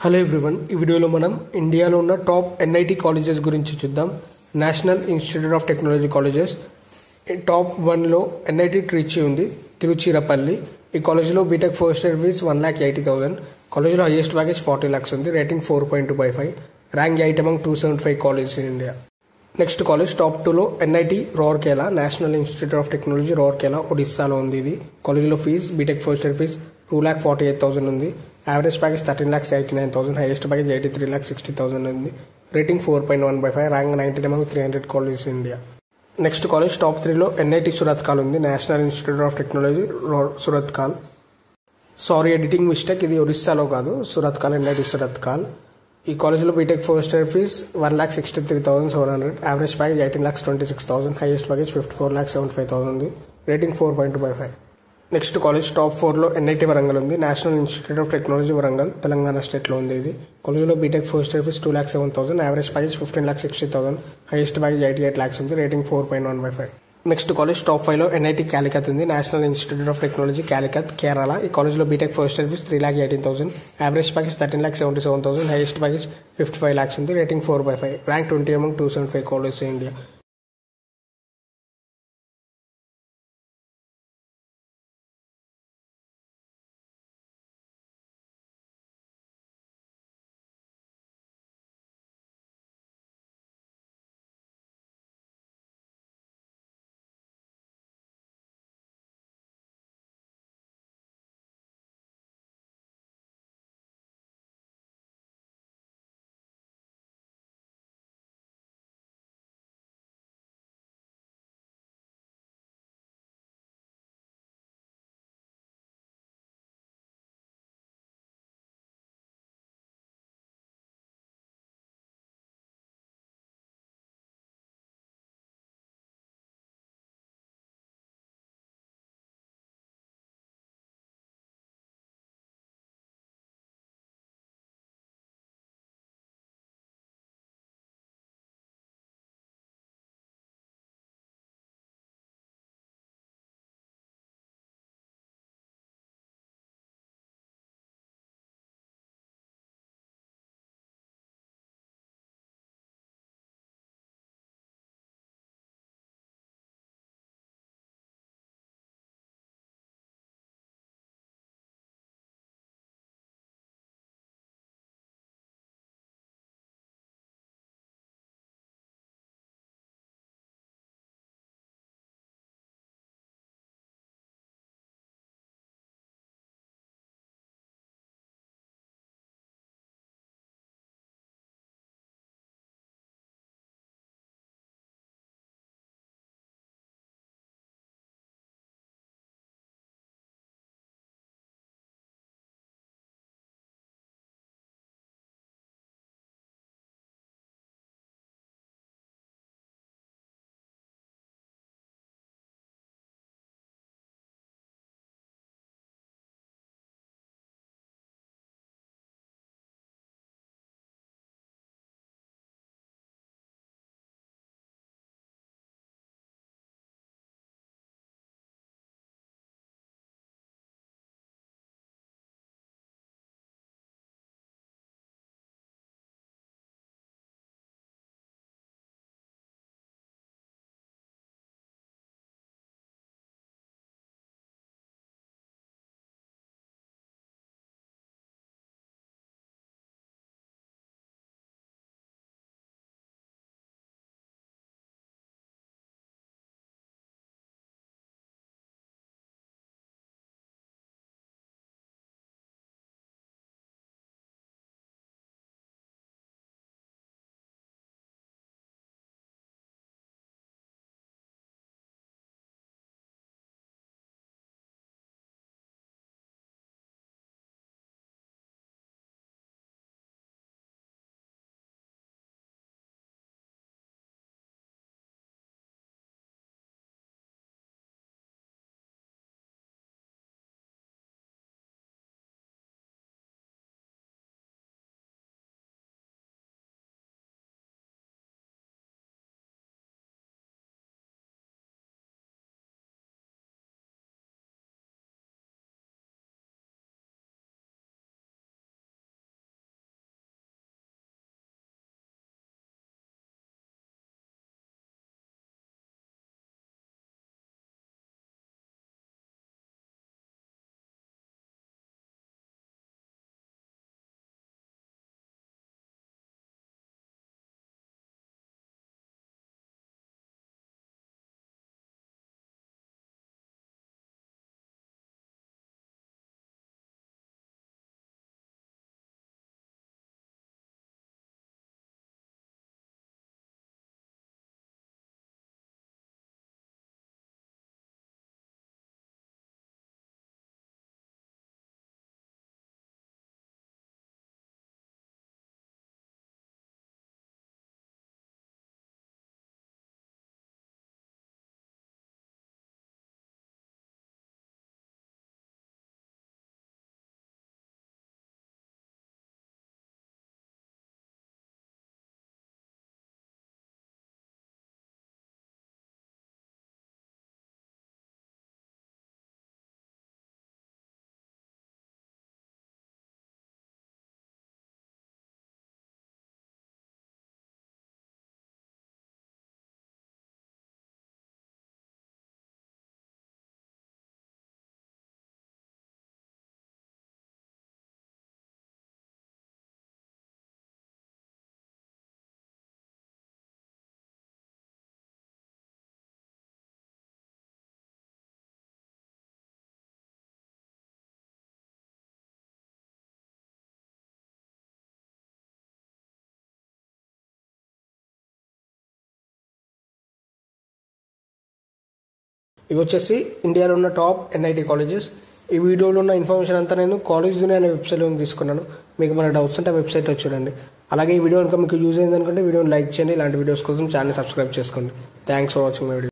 Hello everyone, ఈ వీడియోలో మనం ఇండియాలో ఉన్న టాప్ ఎన్ఐటి కాలేజెస్ గురించి చూద్దాం. National institute of technology colleges top 1లో ఎన్ఐటి ట్రిచి ఉంది, తిరుచిరపల్లి. ఈ కాలేజీలో బీటెక్ ఫస్ట్ ఇయర్ ఫీజ్ 1,80,000. కాలేజీలో హైయెస్ట్ ప్యాకేజ్ 40 lakhs ఉంది. Rating 4.2/5. Rank 8 among 275 colleges in India. Next college top 2లో NIT Rourkela, national institute of technology Rourkela, ఒడిస్సాలో ఉంది. ఇది కాలేజీలో fees BTech first year fees 2,48,000 ఉంది. Average package 13,89,000. హైయెస్ట్ ప్యాకేజ్ 83,60,000 ఉంది. Rating 4.1/5. Rank 19 among 300 colleges in India. Next college top 3లో NIT Surathkal ఉంది, national institute of technology Surathkal. Sorry, editing mistake, ఇది ఒరిస్సాలో కాదు, సురత్కాల్, ఎన్ఐటి సురత్కాల్. ఈ కాలేజీలో BTech first year fees 1,63,700. Average package 18,26,000. Highest package 54,75,000 ఉంది. రేటింగ్ 4.2/5. నెక్స్ట్ కాలేజ్ టాప్ 4లో ఎన్ఐటి వరంగల్ ఉంది, national institute of technology Warangal, Telangana స్టేట్లో ఉంది. ఇది కాలేజీలో BTech first year fees 2,07,000. Average package 15,60,000. Highest package 88 lakhs ఉంది. రేటింగ్ 4.1/5. నెక్స్ట్ కాలేజ్ టాప్ 5లో ఎన్ఐటి క్యాలికత్ ఉంది, national institute of technology Calicut, Kerala. ఈ కాలేజీలో BTech first year fees 3,18,000. Average package 13,77,000. Highest package 55 lakhs ఉంది. Rating 4/5. Rank 20 among 275 colleges in India. ఇవి వచ్చేసి ఇండియాలో ఉన్న టాప్ ఎన్ఐటి కాలేజెస్. ఈ వీడియోలో ఉన్న ఇన్ఫర్మేషన్ అంతా నేను కాలేజ్ దునియా అనే వెబ్సైట్లో తీసుకున్నాను. మీకు మన డౌట్స్ ఉంటే ఆ వెబ్సైట్లో చూడండి. అలాగే ఈ వీడియో కనుక మీకు యూజ్ అయింది అనుకుంటే వీడియోని లైక్ చేయండి. ఇలాంటి వీడియోస్ కోసం ఛానల్ సబ్స్క్రైబ్ చేసుకోండి. Thanks for watching my video.